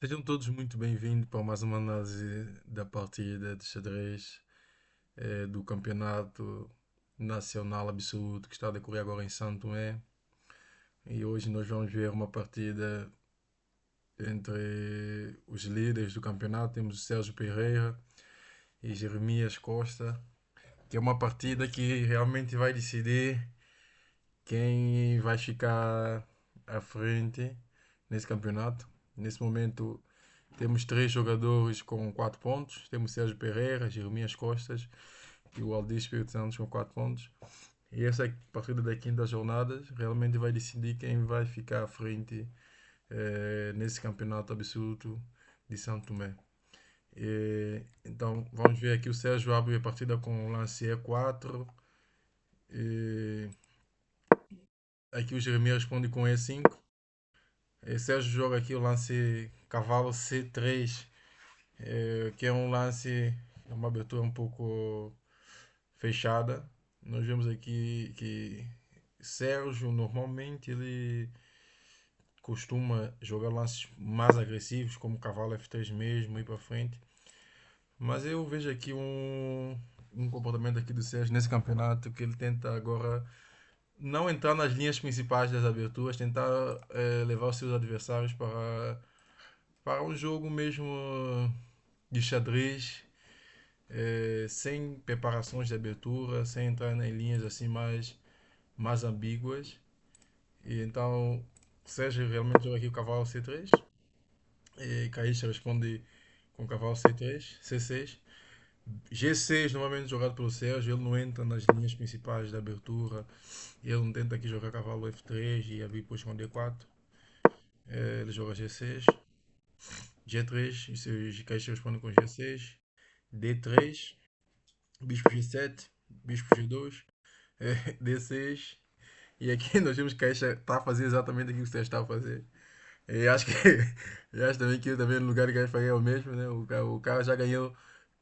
Sejam todos muito bem-vindos para mais uma análise da partida de xadrez do Campeonato Nacional Absoluto que está a decorrer agora em Santo Tomé. E hoje nós vamos ver uma partida entre os líderes do campeonato. Temos o Sérgio Pereira e Jeremias Costa, que é uma partida que realmente vai decidir quem vai ficar à frente nesse campeonato. Nesse momento, temos três jogadores com 4 pontos. Temos Sérgio Pereira, Jeremias Costas e o Aldir Espírito Santos com 4 pontos. E essa partida da quinta jornada realmente vai decidir quem vai ficar à frente nesse campeonato absoluto de São Tomé. Então vamos ver aqui, o Sérgio abre a partida com o lance E4. E aqui o Jeremias responde com E5. Sérgio joga aqui o lance cavalo C3, que é um lance, é uma abertura um pouco fechada. Nós vemos aqui que Sérgio normalmente ele costuma jogar lances mais agressivos, como cavalo F3 mesmo, ir para frente. Mas eu vejo aqui um comportamento aqui do Sérgio nesse campeonato que ele tenta agora não entrar nas linhas principais das aberturas, tentar levar os seus adversários para um jogo mesmo de xadrez, sem preparações de abertura, sem entrar em linhas assim mais ambíguas. E então, Sérgio realmente joga aqui o cavalo C3. E Caixa responde com o cavalo C3, C6. G6 normalmente jogado pelo Sérgio, ele não entra nas linhas principais da abertura, ele não tenta aqui jogar cavalo F3 e abrir depois com D4. Ele joga G6, G3, e Caixa responde com G6, D3, Bispo G7, Bispo G2, D6. E aqui nós vemos que a Caixa está a fazer exatamente aquilo que o Sérgio está a fazer. E acho que eu acho também que também no lugar que a Caixa faria é o mesmo, né? O cara já ganhou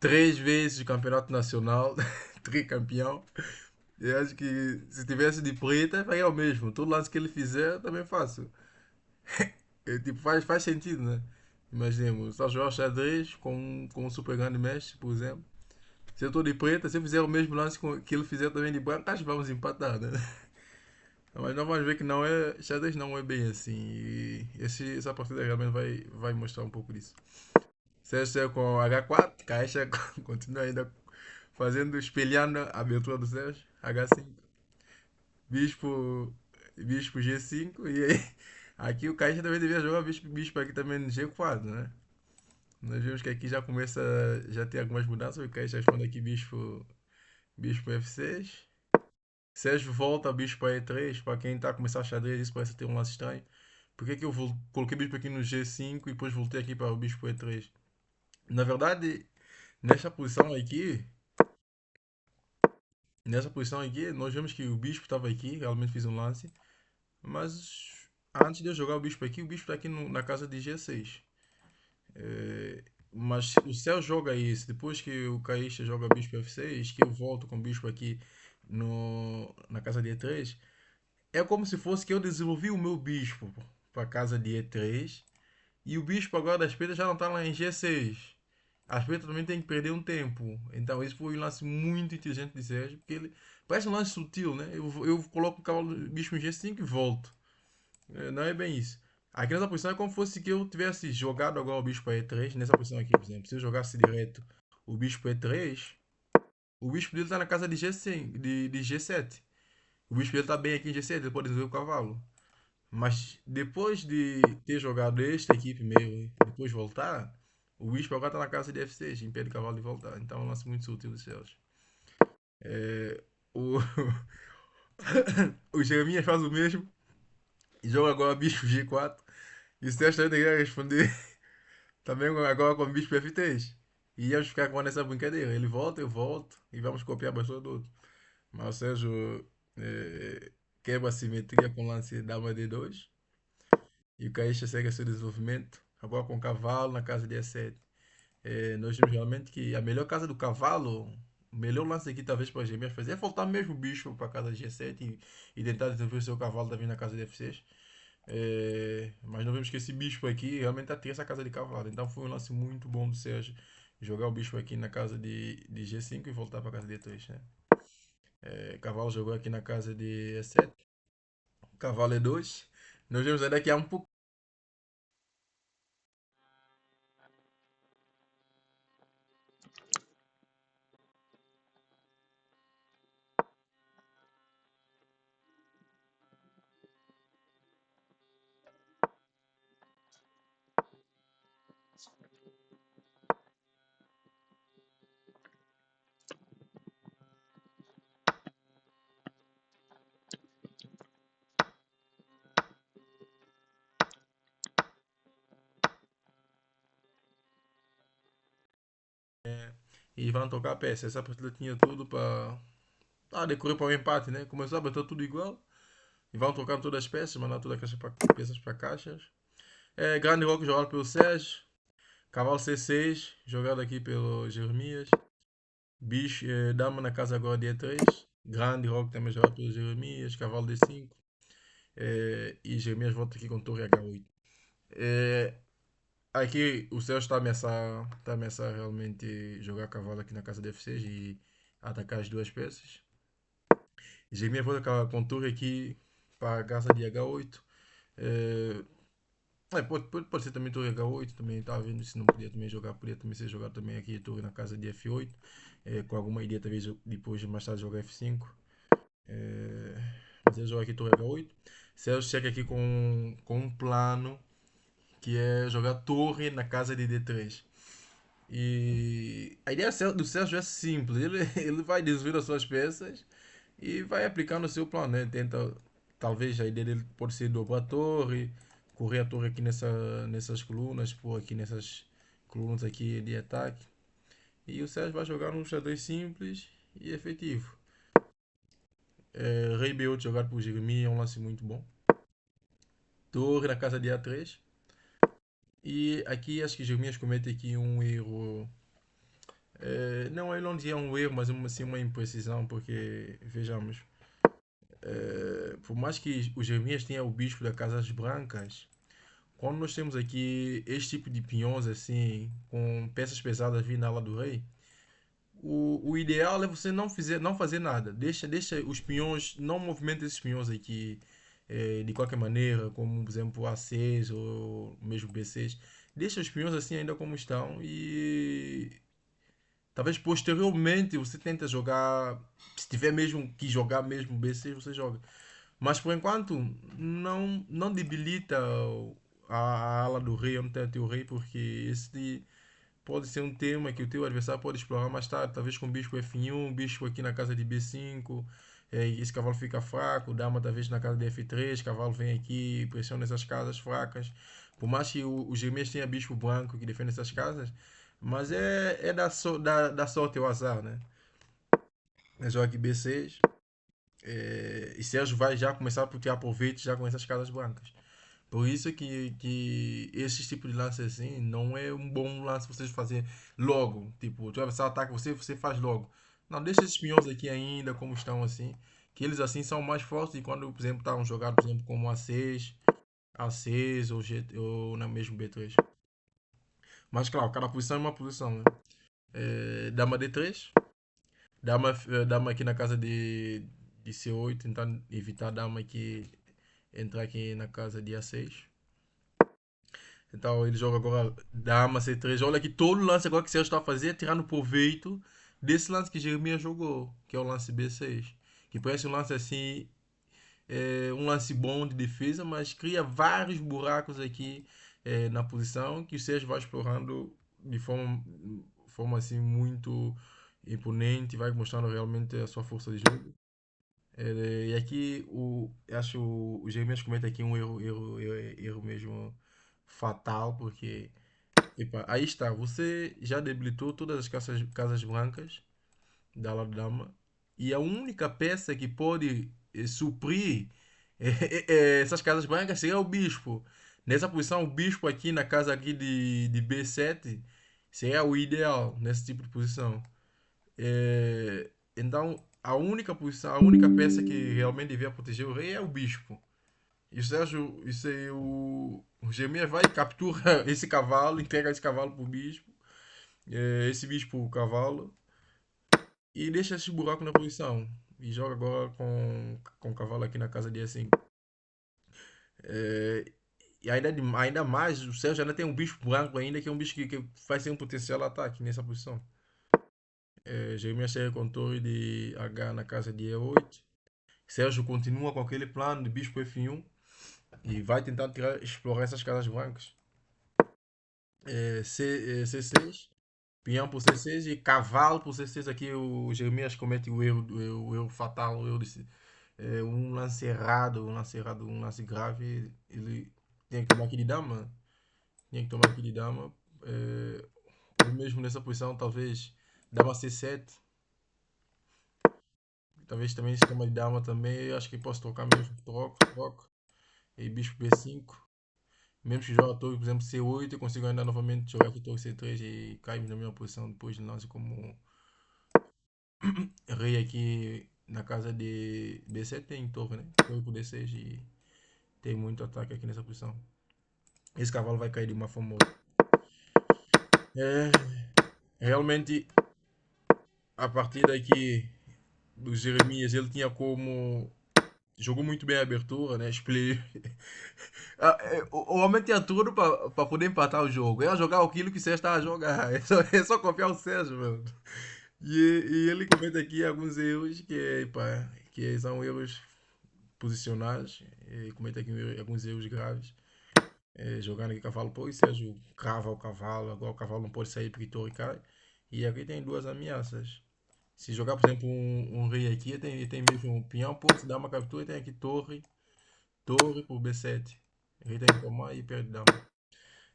3 vezes o campeonato nacional, tricampeão. Eu acho que se tivesse de preta, faria o mesmo. Todo lance que ele fizer, eu também faço. Tipo, faz sentido, né? Imaginemos, só jogar xadrez com um super grande mestre, por exemplo. Se eu estou de preta, se eu fizer o mesmo lance que ele fizer também de branco, acho que vamos empatar, né? Mas nós vamos ver que não é, xadrez não é bem assim. E essa partida realmente vai mostrar um pouco disso. Sérgio com H4, Caixa continua ainda fazendo, espelhando a abertura do Sérgio. H5, Bispo, Bispo G5. E aí, aqui o Caixa também devia jogar Bispo aqui também no G4, né? Nós vemos que aqui já começa, já tem algumas mudanças. O Caixa responde aqui Bispo F6. Sérgio volta bispo a E3. Para quem está a começar a xadrez, isso parece ter um lance estranho. Por que, que eu coloquei bispo aqui no G5 e depois voltei aqui para o bispo E3? Na verdade, nessa posição aqui, nessa posição aqui, nós vemos que o bispo estava aqui, realmente fiz um lance. Mas antes de eu jogar o bispo está aqui na casa de G6. Mas o Céu joga isso. Depois que o Caísta joga bispo F6, que eu volto com o bispo aqui na casa de E3, é como se fosse que eu desenvolvi o meu bispo para casa de E3 e o bispo agora das pretas já não está lá em G6. As pretas também têm que perder um tempo. Então isso foi um lance muito inteligente de Sérgio, porque ele parece um lance sutil, né? Eu coloco o cavalo bispo em G5 e volto. Não é bem isso. Aqui nessa posição é como se fosse que eu tivesse jogado agora o bispo E3, nessa posição aqui, por exemplo. Se eu jogasse direto o bispo E3, o bispo dele está na casa de G5, de G7. O bispo dele está bem aqui em G7, ele pode desenvolver o cavalo. Mas depois de ter jogado esta equipe meio e depois voltar, o bispo agora está na casa de F6, impede o cavalo de voltar. Então é um lance muito sutil dos céus. O, o Jeremias faz o mesmo e joga agora bispo G4. E o Sérgio também tem que responder também agora com o bispo F3. E íamos ficar com essa brincadeira. Ele volta, eu volto e vamos copiar a bastura do outro. Mas o Sérgio quebra a simetria com o lance dama D2. E o Caísta segue seu desenvolvimento. Agora com o cavalo na casa de E7. Nós vimos realmente que a melhor casa do cavalo, o melhor lance aqui talvez para as gêmeas fazer é voltar mesmo o bicho para a casa de G7 e tentar desenvolver o seu cavalo também na casa de F6. Mas não vemos que esse bispo aqui realmente atira essa casa de cavalo. Então foi um lance muito bom do Sérgio jogar o bispo aqui na casa de G5 e voltar para a casa de E3, né? Cavalo jogou aqui na casa de E7, cavalo E2. Nós vemos ainda que há um pouco. E vão tocar a peça. Essa partida tinha tudo para. Decorrer para o empate, né? Começou a bater tudo igual. E vão tocar todas as peças, mandar todas as peças para caixas. Grande Rock jogado pelo Sérgio. Cavalo C6, jogado aqui pelo Jeremias. Bicho, dama na casa agora dia 3. Grande Rock também jogado pelo Jeremias. Cavalo D5. E Jeremias volta aqui com torre H8. É, aqui o Sérgio está a ameaçar realmente jogar cavalo aqui na casa de F6 e atacar as duas peças. Jeremias volta com torre aqui para a casa de H8. É, pode ser também torre H8, também estava vendo se não podia também jogar, podia também ser jogado também aqui a torre na casa de F8, com alguma ideia talvez depois mais tarde jogar F5. É, mas ele joga aqui torre H8. Celso chega aqui com um plano que é jogar torre na casa de D3. E a ideia do Celso é simples, ele vai desvir as suas peças e vai aplicando o seu plano, né? Tenta, talvez a ideia dele pode ser dobrar a torre, correr a torre aqui nessas colunas, pôr aqui nessas colunas aqui de ataque. E o Sérgio vai jogar um xadrez simples e efetivo. Rei B8 jogado por Jeremias é um lance muito bom. Torre na casa de A3. E aqui acho que Jeremias comete aqui um erro. Não, ele não dizia um erro, mas assim, uma imprecisão, porque vejamos, por mais que o Jeremias tenha o bispo da Casas Brancas, quando nós temos aqui este tipo de pinhões assim, com peças pesadas vindo na ala do rei, o ideal é você não fazer nada. Deixa os pinhões, não movimenta esses pinhões aqui de qualquer maneira, como por exemplo A6 ou mesmo B6. Deixa os pinhões assim ainda como estão e talvez posteriormente você tenta jogar, se tiver mesmo que jogar mesmo B6, você joga. Mas por enquanto não debilita a ala do rei, não tem o rei, porque esse pode ser um tema que o teu adversário pode explorar mais tarde, talvez com bispo F1, bispo aqui na casa de B5, esse cavalo fica fraco, dama talvez na casa de F3, cavalo vem aqui, pressiona essas casas fracas. Por mais que o Gêmeos tenha bispo branco que defende essas casas, mas é da sorte ao azar, né? Joga aqui B6, e Sérgio vai já começar por ter aproveito já com essas casas brancas. Por isso que esse tipo de lance assim não é um bom lance vocês fazer logo. Tipo, tu vai ataca você, você faz logo. Não, deixa esses pinhões aqui ainda como estão assim. Que eles assim são mais fortes e quando, por exemplo, estavam jogados, por exemplo, como A6 ou, ou na mesmo B3. Mas claro, cada posição é uma posição, né? Dama D3, dama aqui na casa de C8, tentar evitar a dama aqui entrar aqui na casa de A6. Então ele joga agora dama C3. Olha que todo lance agora que o Celso está a fazer é tirando proveito desse lance que Jeremias jogou, que é o lance B6. Que parece um lance assim, um lance bom de defesa, mas cria vários buracos aqui na posição que o Sérgio vai explorando de forma assim muito imponente, vai mostrando realmente a sua força de jogo. E aqui acho o Jeremias comete aqui um erro mesmo fatal, porque epa, aí está, você já debilitou todas as casas brancas da ala dama e a única peça que pode suprir essas casas brancas seria o bispo. Nessa posição, o bispo aqui na casa aqui de B7 seria o ideal nesse tipo de posição. Então, a única posição, a única peça que realmente devia proteger o rei é o bispo. E o Sérgio, isso aí, o Jeremias vai e captura esse cavalo, entrega esse cavalo pro bispo, esse bispo o cavalo, e deixa esse buraco na posição. E joga agora com o cavalo aqui na casa de E5. É, e ainda mais, o Sérgio ainda tem um bispo branco ainda, que é um bicho que vai ser um potencial ataque nessa posição. Jeremias chega com torre de H na casa de E8. Sérgio continua com aquele plano de bispo F1 e vai tentar explorar essas casas brancas. C6, peão por C6 e cavalo por C6. Aqui o Jeremias comete o erro fatal, o erro de, um lance grave. Ele tem que tomar aqui de dama. Tinha que tomar aqui de dama. Ou mesmo nessa posição, talvez dama C7. Talvez também sistema de dama também. Eu acho que posso trocar mesmo. Troco. E bispo B5. Mesmo que jogue a torre, por exemplo, C8, eu consigo ainda novamente jogar aqui torre C3 e cair na mesma posição depois de lance como rei aqui na casa de B7 tem torre, né? Torre por D6 e tem muito ataque aqui nessa posição. Esse cavalo vai cair de uma forma ou outra. É, realmente a partida aqui do Jeremias, ele tinha como jogou muito bem a abertura, né? O homem tinha tudo pra poder empatar o jogo. Ia jogar aquilo que o Sérgio estava a jogar. É só confiar o Sérgio, meu. E ele comenta aqui alguns erros pá, que são erros posicionais. E comenta aqui alguns erros graves. Jogando aqui cavalo, pô, e Sérgio crava o cavalo. Agora o cavalo não pode sair porque torre cai. E aqui tem duas ameaças. Se jogar, por exemplo, um rei aqui, tem mesmo um peão, pô, se dá uma captura, tem aqui torre por B7. O rei tem que tomar e perde dama.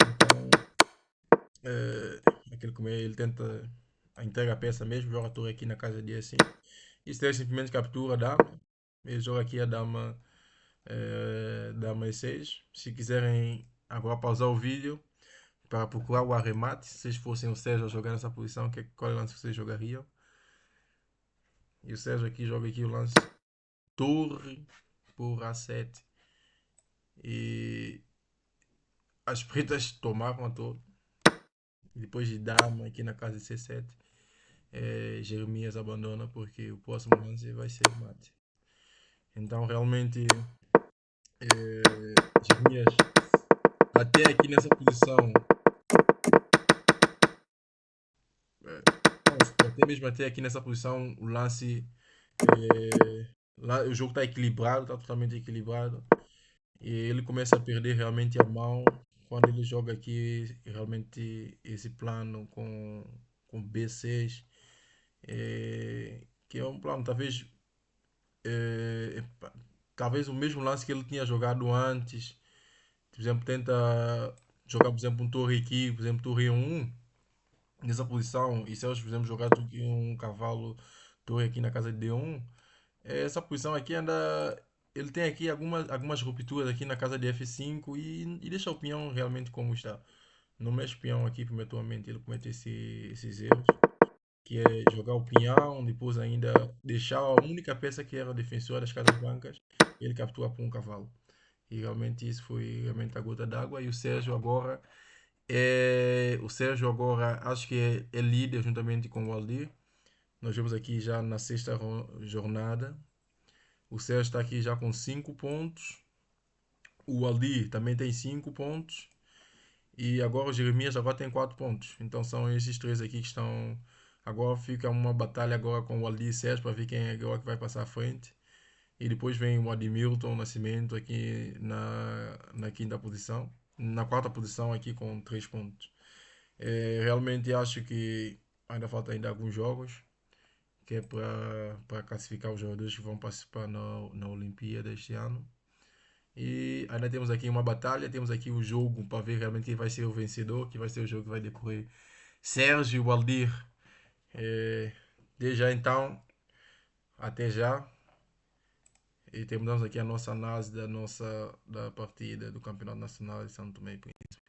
Então, é, aquele como ele tenta entrega a peça mesmo, joga a torre aqui na casa de assim. E se simplesmente captura a dama. Ele joga aqui a dama, dama E6. Se quiserem agora pausar o vídeo para procurar o arremate, se vocês fossem o Sérgio a jogar nessa posição, qual é o lance que vocês jogariam? E o Sérgio aqui joga aqui o lance torre por A7. E as pretas tomavam a torre. E depois de dama aqui na casa de C7. Jeremias abandona porque o próximo lance vai ser mate. Então realmente Jeremias até aqui nessa posição, até mesmo até aqui nessa posição, o lance, lá, o jogo está equilibrado, está totalmente equilibrado. E ele começa a perder realmente a mão quando ele joga aqui realmente esse plano com B6, que é um plano talvez o mesmo lance que ele tinha jogado antes. Por exemplo, tenta jogar, por exemplo, um torre aqui, por exemplo, torre 1 nessa posição, e se eles, por exemplo, jogar aqui um cavalo, torre aqui na casa de D1, essa posição aqui ainda. Ele tem aqui algumas rupturas aqui na casa de F5 e deixa o peão realmente como está. Não mexe o peão aqui prematuramente, ele comete esses erros, que é jogar o peão, depois ainda deixar a única peça que era defensora das casas brancas, ele captura por um cavalo. E realmente isso foi realmente a gota d'água. E o Sérgio agora acho que é líder juntamente com o Aldir. Nós vemos aqui já na sexta jornada. O Sérgio está aqui já com 5 pontos. O Aldir também tem 5 pontos. E agora o Jeremias agora tem 4 pontos. Então são esses três aqui que estão. Agora fica uma batalha agora com o Aldir e Sérgio para ver quem é agora que vai passar à frente. E depois vem o Admilton Nascimento aqui na quinta posição. Na quarta posição aqui com 3 pontos. Realmente acho que ainda falta ainda alguns jogos. Que é para classificar os jogadores que vão participar na Olimpíada este ano. E ainda temos aqui uma batalha, temos aqui o jogo para ver realmente quem vai ser o vencedor, que vai ser o jogo que vai decorrer Sérgio e Waldir. Desde já então, até já. E terminamos aqui a nossa análise da partida do Campeonato Nacional de São Tomé e Príncipe.